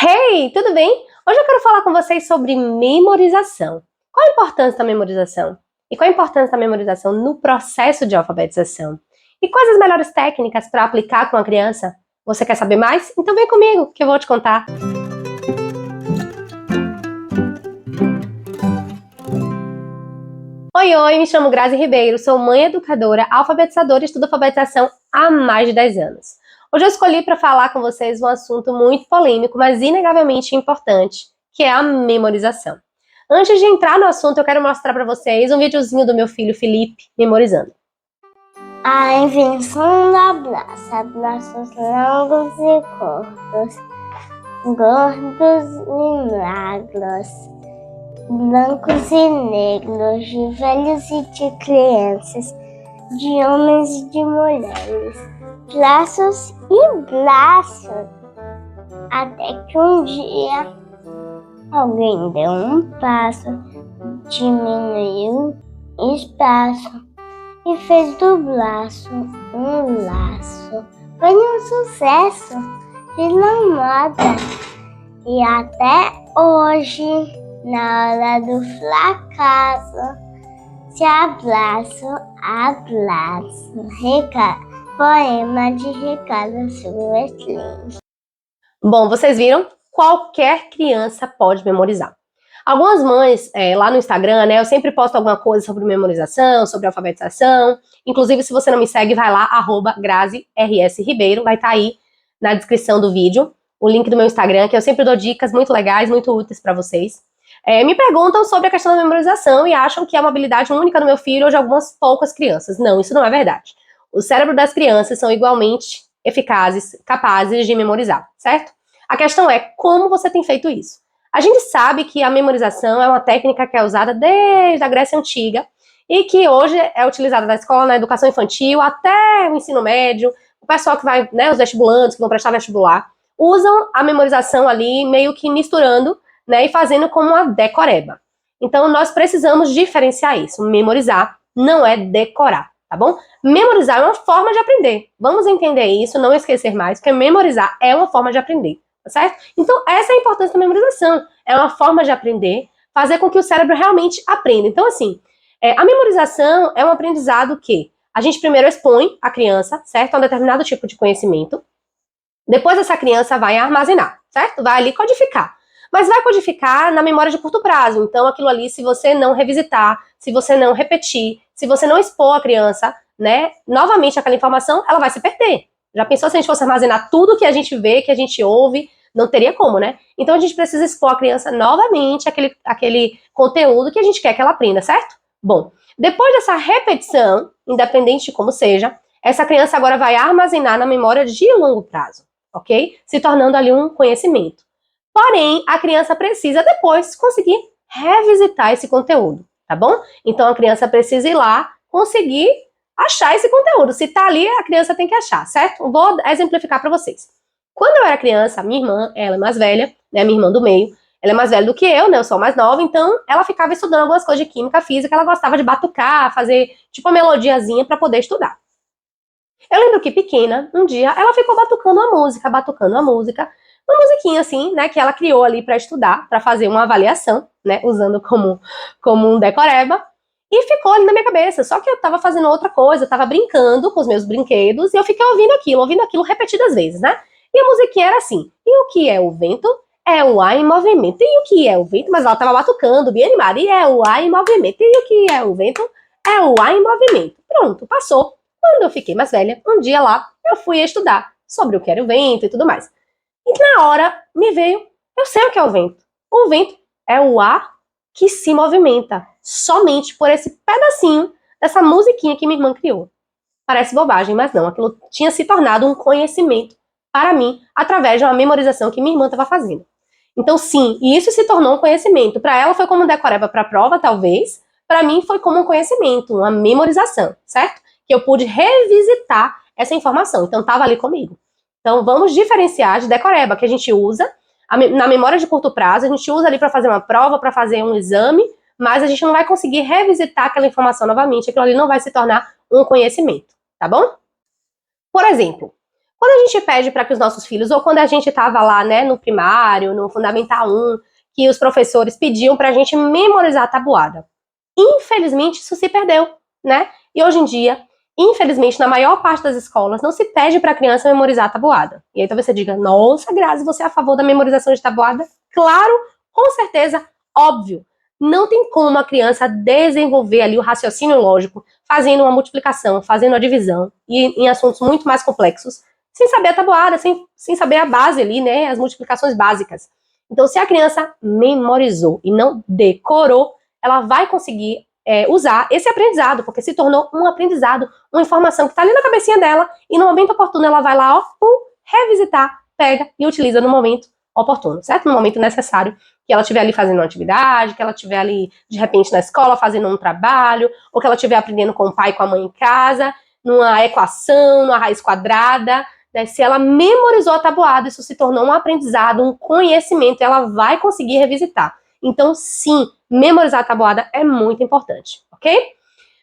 Hey, tudo bem? Hoje eu quero falar com vocês sobre memorização. Qual a importância da memorização? E qual a importância da memorização no processo de alfabetização? E quais as melhores técnicas para aplicar com a criança? Você quer saber mais? Então vem comigo que eu vou te contar. Oi, me chamo Grazi Ribeiro, sou mãe educadora, alfabetizadora e estudo alfabetização há mais de 10 anos. Hoje eu escolhi para falar com vocês um assunto muito polêmico, mas inegavelmente importante, que é a memorização. Antes de entrar no assunto, eu quero mostrar para vocês um videozinho do meu filho Felipe memorizando. A invenção da braça, braços longos e curtos, gordos e magros, brancos e negros, de velhos e de crianças, de homens e de mulheres, braços e braços, até que um dia alguém deu um passo, diminuiu o espaço e fez do braço um laço. Foi um sucesso, virou moda e até hoje, na hora do fracasso, se abraço, poema de Ricardo Silvestre. Bom, vocês viram? Qualquer criança pode memorizar. Algumas mães, lá no Instagram, né, eu sempre posto alguma coisa sobre memorização, sobre alfabetização. Inclusive, se você não me segue, vai lá, @GraziRSRibeiro, vai estar aí na descrição do vídeo, o link do meu Instagram, que eu sempre dou dicas muito legais, muito úteis para vocês. Me perguntam sobre a questão da memorização e acham que é uma habilidade única do meu filho ou de algumas poucas crianças. Não, isso não é verdade. O cérebro das crianças são igualmente eficazes, capazes de memorizar, certo? A questão é como você tem feito isso. A gente sabe que a memorização é uma técnica que é usada desde a Grécia Antiga e que hoje é utilizada na escola, na educação infantil, até o ensino médio. O pessoal que vai, né, os vestibulantes, que vão prestar vestibular, usam a memorização ali meio que misturando, né, e fazendo como uma decoreba. Então, nós precisamos diferenciar isso. Memorizar não é decorar, tá bom? Memorizar é uma forma de aprender. Vamos entender isso, não esquecer mais, porque memorizar é uma forma de aprender. Tá certo? Então, essa é a importância da memorização. É uma forma de aprender, fazer com que o cérebro realmente aprenda. Então, assim, a memorização é um aprendizado que a gente primeiro expõe a criança, certo? A um determinado tipo de conhecimento. Depois essa criança vai armazenar, certo? Vai ali codificar. Mas vai codificar na memória de curto prazo. Então, aquilo ali, se você não revisitar, se você não repetir, se você não expor a criança, né, novamente aquela informação, ela vai se perder. Já pensou se a gente fosse armazenar tudo que a gente vê, que a gente ouve? Não teria como, né? Então a gente precisa expor a criança novamente aquele conteúdo que a gente quer que ela aprenda, certo? Bom, depois dessa repetição, independente de como seja, essa criança agora vai armazenar na memória de longo prazo, ok? Se tornando ali um conhecimento. Porém, a criança precisa depois conseguir revisitar esse conteúdo, tá bom? Então a criança precisa ir lá, conseguir achar esse conteúdo. Se tá ali, a criança tem que achar, certo? Vou exemplificar para vocês. Quando eu era criança, a minha irmã, ela é mais velha, né, minha irmã do meio, ela é mais velha do que eu, né, eu sou mais nova, então ela ficava estudando algumas coisas de química, física, ela gostava de batucar, fazer tipo uma melodiazinha para poder estudar. Eu lembro que pequena, um dia, ela ficou batucando a música, uma musiquinha assim, né, que ela criou ali para estudar, para fazer uma avaliação, né, usando como um decoreba, e ficou ali na minha cabeça. Só que eu tava fazendo outra coisa, eu tava brincando com os meus brinquedos, e eu fiquei ouvindo aquilo repetidas vezes, né? E a musiquinha era assim: e o que é o vento? É o ar em movimento. E o que é o vento? Mas ela tava batucando, bem animada. E é o ar em movimento. E o que é o vento? É o ar em movimento. Pronto, passou. Quando eu fiquei mais velha, um dia lá, eu fui estudar sobre o que era o vento e tudo mais. E na hora me veio, eu sei o que é o vento. O vento é o ar que se movimenta somente por esse pedacinho dessa musiquinha que minha irmã criou. Parece bobagem, mas não. Aquilo tinha se tornado um conhecimento para mim através de uma memorização que minha irmã estava fazendo. Então, sim, e isso se tornou um conhecimento. Para ela foi como um decoreba para a prova, talvez. Para mim foi como um conhecimento, uma memorização, certo? Que eu pude revisitar essa informação. Então, estava ali comigo. Então, vamos diferenciar de decoreba, que a gente usa na memória de curto prazo, a gente usa ali para fazer uma prova, para fazer um exame, mas a gente não vai conseguir revisitar aquela informação novamente, aquilo ali não vai se tornar um conhecimento, tá bom? Por exemplo, Quando a gente pede para que os nossos filhos, ou quando a gente estava lá, né, no primário, no Fundamental 1, que os professores pediam para a gente memorizar a tabuada. Infelizmente, isso se perdeu, né? E hoje em dia, infelizmente, na maior parte das escolas, não se pede para a criança memorizar a tabuada. E aí talvez você diga, nossa, Grazi, você é a favor da memorização de tabuada? Claro, com certeza, óbvio. Não tem como a criança desenvolver ali o raciocínio lógico, fazendo uma multiplicação, fazendo a divisão, e em assuntos muito mais complexos, sem saber a tabuada, sem saber a base ali, né, as multiplicações básicas. Então, se a criança memorizou e não decorou, ela vai conseguir usar esse aprendizado, porque se tornou um aprendizado, uma informação que está ali na cabecinha dela, e no momento oportuno ela vai lá, revisitar, pega e utiliza no momento oportuno, certo? No momento necessário, que ela estiver ali fazendo uma atividade, que ela estiver ali, de repente, na escola fazendo um trabalho, ou que ela estiver aprendendo com o pai e com a mãe em casa, numa equação, numa raiz quadrada, né? Se ela memorizou a tabuada, isso se tornou um aprendizado, um conhecimento, ela vai conseguir revisitar. Então, sim, memorizar a tabuada é muito importante, ok?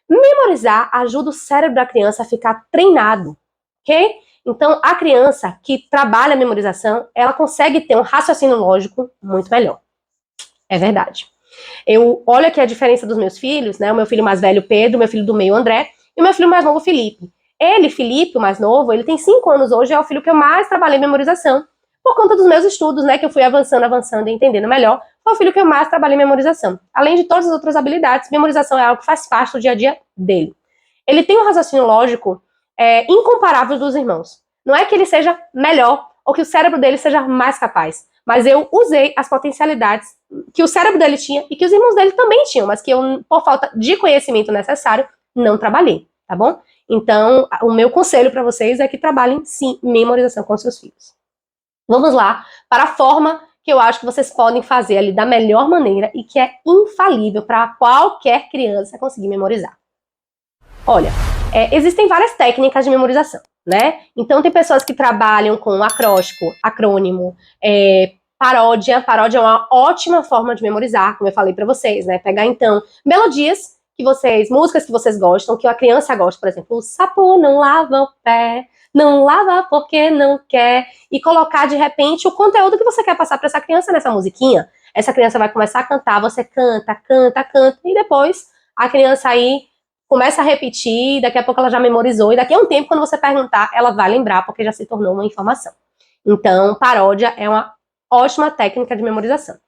Memorizar ajuda o cérebro da criança a ficar treinado, ok? Então, a criança que trabalha a memorização, ela consegue ter um raciocínio lógico muito melhor. É verdade. Eu olho aqui a diferença dos meus filhos, né? O meu filho mais velho, Pedro, meu filho do meio, André, e o meu filho mais novo, Felipe. Ele, Felipe, o mais novo, ele tem 5 anos hoje, é o filho que eu mais trabalhei em memorização, por conta dos meus estudos, né? Que eu fui avançando e entendendo melhor. Foi o filho que eu mais trabalhei em memorização. Além de todas as outras habilidades, memorização é algo que faz parte do dia a dia dele. Ele tem um raciocínio lógico incomparável dos irmãos. Não é que ele seja melhor ou que o cérebro dele seja mais capaz, mas eu usei as potencialidades que o cérebro dele tinha e que os irmãos dele também tinham, mas que eu, por falta de conhecimento necessário, não trabalhei, tá bom? Então, o meu conselho para vocês é que trabalhem, sim, memorização com seus filhos. Vamos lá para a forma que eu acho que vocês podem fazer ali da melhor maneira e que é infalível para qualquer criança conseguir memorizar. Olha, existem várias técnicas de memorização, né? Então, tem pessoas que trabalham com acróstico, acrônimo, paródia. Paródia é uma ótima forma de memorizar, como eu falei para vocês, né? Pegar, então, melodias que vocês, músicas que vocês gostam, que a criança gosta, por exemplo, o sapo não lava o pé, não lava porque não quer, e colocar, de repente, o conteúdo que você quer passar para essa criança nessa musiquinha. Essa criança vai começar a cantar, você canta, canta, canta, e depois a criança aí começa a repetir, daqui a pouco ela já memorizou, e daqui a um tempo, quando você perguntar, ela vai lembrar, porque já se tornou uma informação. Então, paródia é uma ótima técnica de memorização.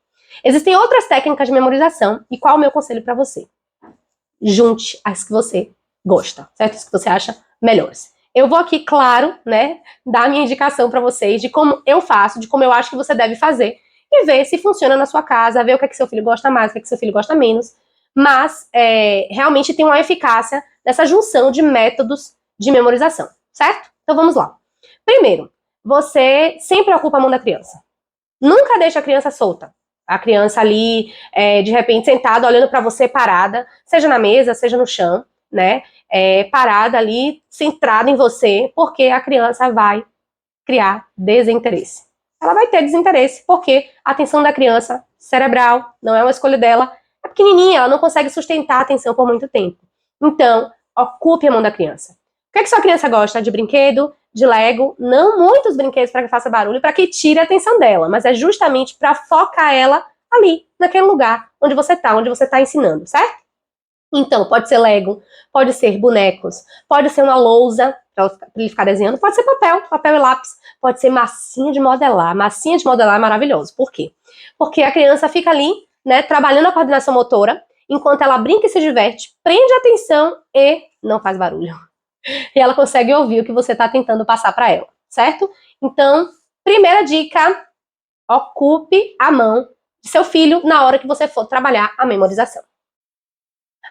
Existem outras técnicas de memorização, e qual é o meu conselho para você? Junte as que você gosta, certo? As que você acha melhores. Eu vou aqui, claro, né, dar a minha indicação para vocês de como eu faço, de como eu acho que você deve fazer, e ver se funciona na sua casa, ver o que é que seu filho gosta mais, o que é que seu filho gosta menos, mas realmente tem uma eficácia dessa junção de métodos de memorização, certo? Então vamos lá. Primeiro, você sempre ocupa a mão da criança. Nunca deixa a criança solta. A criança ali, de repente, sentada, olhando para você parada, seja na mesa, seja no chão, né? Parada ali, centrada em você, porque a criança vai criar desinteresse. Ela vai ter desinteresse, porque a atenção da criança, cerebral, não é uma escolha dela, é pequenininha, ela não consegue sustentar a atenção por muito tempo. Então, ocupe a mão da criança. O que é que sua criança gosta? De brinquedo, de Lego? Não muitos brinquedos para que faça barulho, para que tire a atenção dela, mas é justamente para focar ela ali, naquele lugar onde você está ensinando, certo? Então, pode ser Lego, pode ser bonecos, pode ser uma lousa para ele ficar desenhando, pode ser papel e lápis, pode ser massinha de modelar. Massinha de modelar é maravilhoso. Por quê? Porque a criança fica ali, né, trabalhando a coordenação motora, enquanto ela brinca e se diverte, prende a atenção e não faz barulho. E ela consegue ouvir o que você está tentando passar para ela, certo? Então, primeira dica, ocupe a mão de seu filho na hora que você for trabalhar a memorização.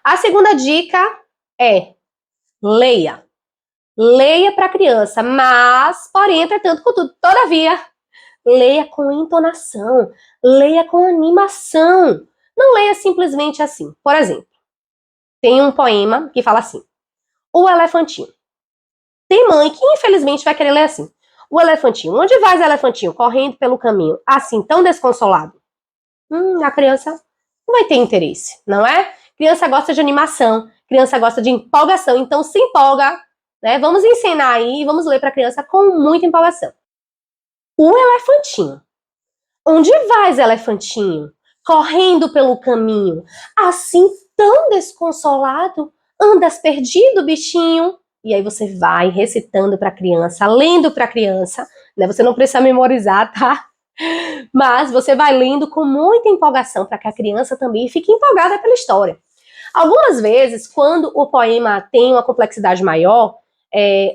A segunda dica é leia. Leia para a criança, mas, porém, entretanto, contudo, todavia, leia com entonação, leia com animação. Não leia simplesmente assim. Por exemplo, tem um poema que fala assim: o elefantinho. Tem mãe que, infelizmente, vai querer ler assim: o elefantinho. Onde vai o elefantinho? Correndo pelo caminho, assim, tão desconsolado. A criança não vai ter interesse, não é? Criança gosta de animação, criança gosta de empolgação, então se empolga, né? Vamos ensinar aí, vamos ler para a criança com muita empolgação. O elefantinho. Onde vais, elefantinho? Correndo pelo caminho, assim tão desconsolado, andas perdido, bichinho. E aí você vai recitando para a criança, lendo para a criança, né? Você não precisa memorizar, tá? Mas você vai lendo com muita empolgação para que a criança também fique empolgada pela história. Algumas vezes, quando o poema tem uma complexidade maior,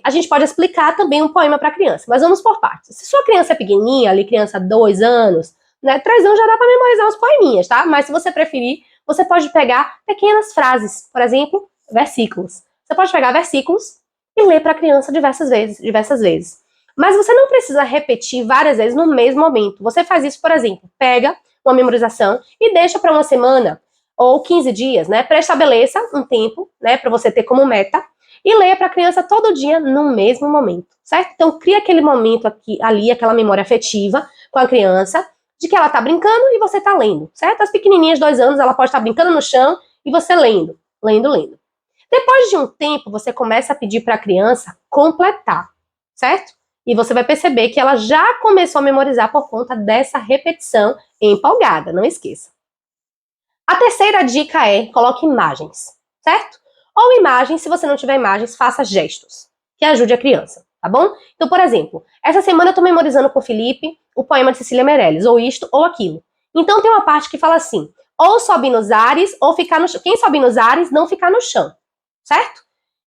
a gente pode explicar também um poema para a criança, mas vamos por partes. Se sua criança é pequenininha, ali criança 2 anos, né, 3 anos já dá para memorizar os poeminhas, tá? Mas se você preferir, você pode pegar pequenas frases, por exemplo, versículos. Você pode pegar versículos e ler para a criança diversas vezes. Mas você não precisa repetir várias vezes no mesmo momento. Você faz isso, por exemplo, pega uma memorização e deixa para uma semana ou 15 dias, né? Pré-estabeleça um tempo, né, para você ter como meta e leia para a criança todo dia no mesmo momento, certo? Então cria aquele momento ali, aquela memória afetiva com a criança, de que ela tá brincando e você tá lendo, certo? As pequenininhas, 2 anos, ela pode estar brincando no chão e você lendo. Depois de um tempo, você começa a pedir para a criança completar, certo? E você vai perceber que ela já começou a memorizar por conta dessa repetição empolgada, não esqueça. A terceira dica é coloque imagens, certo? Ou imagens, se você não tiver imagens, faça gestos, que ajude a criança, tá bom? Então, por exemplo, essa semana eu tô memorizando com o Felipe o poema de Cecília Meirelles, ou isto ou aquilo. Então tem uma parte que fala assim, ou sobe nos ares, ou ficar no chão. Quem sobe nos ares, não ficar no chão, certo?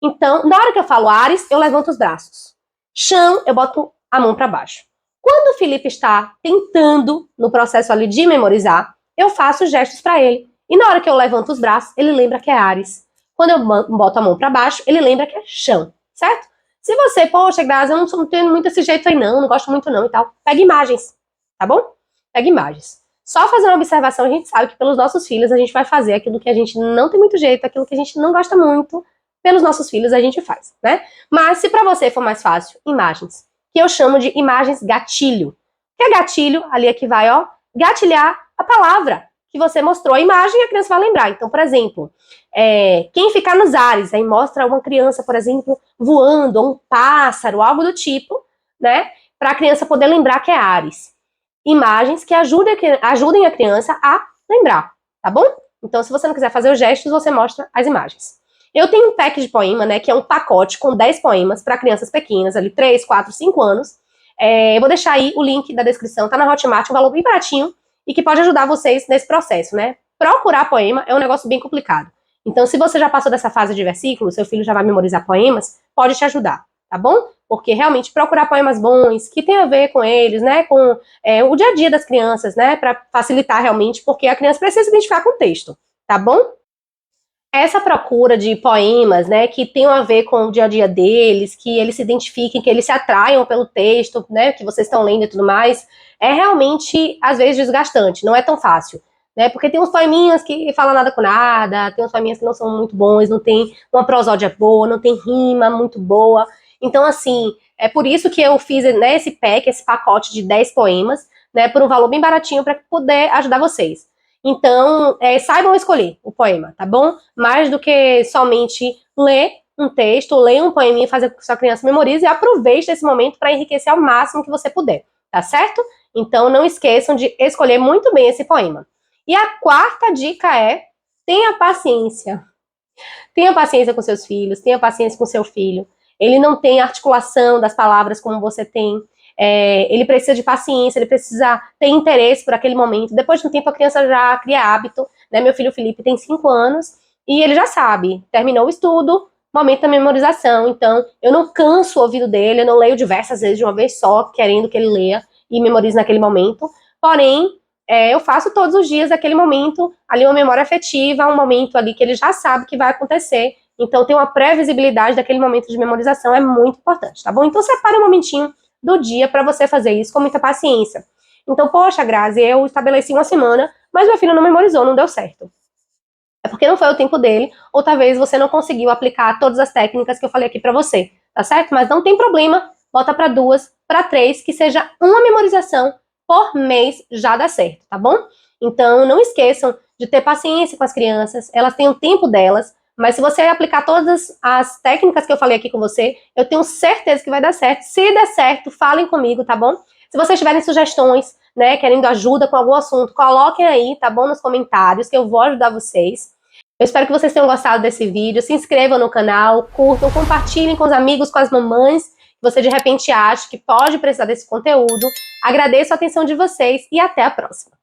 Então, na hora que eu falo ares, eu levanto os braços. Chão, eu boto a mão para baixo. Quando o Felipe está tentando, no processo ali de memorizar, eu faço gestos para ele. E na hora que eu levanto os braços, ele lembra que é ares. Quando eu boto a mão para baixo, ele lembra que é chão, certo? Se você, poxa, Grazi, eu não tenho muito esse jeito aí não gosto muito não e tal, pega imagens, tá bom? Pega imagens. Só fazendo uma observação, a gente sabe que pelos nossos filhos a gente vai fazer aquilo que a gente não tem muito jeito, aquilo que a gente não gosta muito, pelos nossos filhos a gente faz, né? Mas se para você for mais fácil, imagens, que eu chamo de imagens gatilho. O que é gatilho? Ali é que vai, ó, gatilhar a palavra que você mostrou a imagem e a criança vai lembrar. Então, por exemplo, quem ficar nos ares, aí mostra uma criança, por exemplo, voando, ou um pássaro, algo do tipo, né? Para a criança poder lembrar que é ares. Imagens que ajudem a criança a lembrar, tá bom? Então, se você não quiser fazer os gestos, você mostra as imagens. Eu tenho um pack de poema, né, que é um pacote com 10 poemas para crianças pequenas, ali 3, 4, 5 anos. Eu vou deixar aí o link da descrição, tá na Hotmart, um valor bem baratinho, e que pode ajudar vocês nesse processo, né? Procurar poema é um negócio bem complicado. Então, se você já passou dessa fase de versículos, seu filho já vai memorizar poemas, pode te ajudar, tá bom? Porque realmente procurar poemas bons, que tem a ver com eles, né? Com o dia a dia das crianças, né? Para facilitar realmente, porque a criança precisa se identificar com o texto, tá bom? Essa procura de poemas, né, que tenham a ver com o dia a dia deles, que eles se identifiquem, que eles se atraiam pelo texto, né, que vocês estão lendo e tudo mais, é realmente, às vezes, desgastante, não é tão fácil, né, porque tem uns poeminhas que falam nada com nada, tem uns poeminhas que não são muito bons, não tem uma prosódia boa, não tem rima muito boa, então, assim, é por isso que eu fiz, né, esse pack, esse pacote de 10 poemas, né, por um valor bem baratinho para poder ajudar vocês. Então, saibam escolher o poema, tá bom? Mais do que somente ler um texto, ler um poeminha e fazer com que sua criança memorize, e aproveite esse momento para enriquecer ao máximo que você puder, tá certo? Então, não esqueçam de escolher muito bem esse poema. E a quarta dica é: tenha paciência. Tenha paciência com seus filhos, tenha paciência com seu filho. Ele não tem articulação das palavras como você tem. Ele precisa de paciência, ele precisa ter interesse por aquele momento. Depois de um tempo, a criança já cria hábito, né? Meu filho Felipe tem 5 anos e ele já sabe, terminou o estudo, momento da memorização. Então, eu não canso o ouvido dele, eu não leio diversas vezes de uma vez só, querendo que ele leia e memorize naquele momento. Porém, eu faço todos os dias aquele momento, ali uma memória afetiva, um momento ali que ele já sabe que vai acontecer. Então, ter uma previsibilidade daquele momento de memorização é muito importante, tá bom? Então, separe um momentinho do dia para você fazer isso com muita paciência. Então, poxa, Grazi, eu estabeleci uma semana, mas meu filho não memorizou, não deu certo. É porque não foi o tempo dele, ou talvez você não conseguiu aplicar todas as técnicas que eu falei aqui para você, tá certo? Mas não tem problema, bota para 2, para 3, que seja uma memorização por mês já dá certo, tá bom? Então, não esqueçam de ter paciência com as crianças, elas têm o tempo delas, Mas se você aplicar todas as técnicas que eu falei aqui com você, eu tenho certeza que vai dar certo. Se der certo, falem comigo, tá bom? Se vocês tiverem sugestões, né, querendo ajuda com algum assunto, coloquem aí, tá bom, nos comentários, que eu vou ajudar vocês. Eu espero que vocês tenham gostado desse vídeo. Se inscrevam no canal, curtam, compartilhem com os amigos, com as mamães que você de repente acha que pode precisar desse conteúdo. Agradeço a atenção de vocês e até a próxima.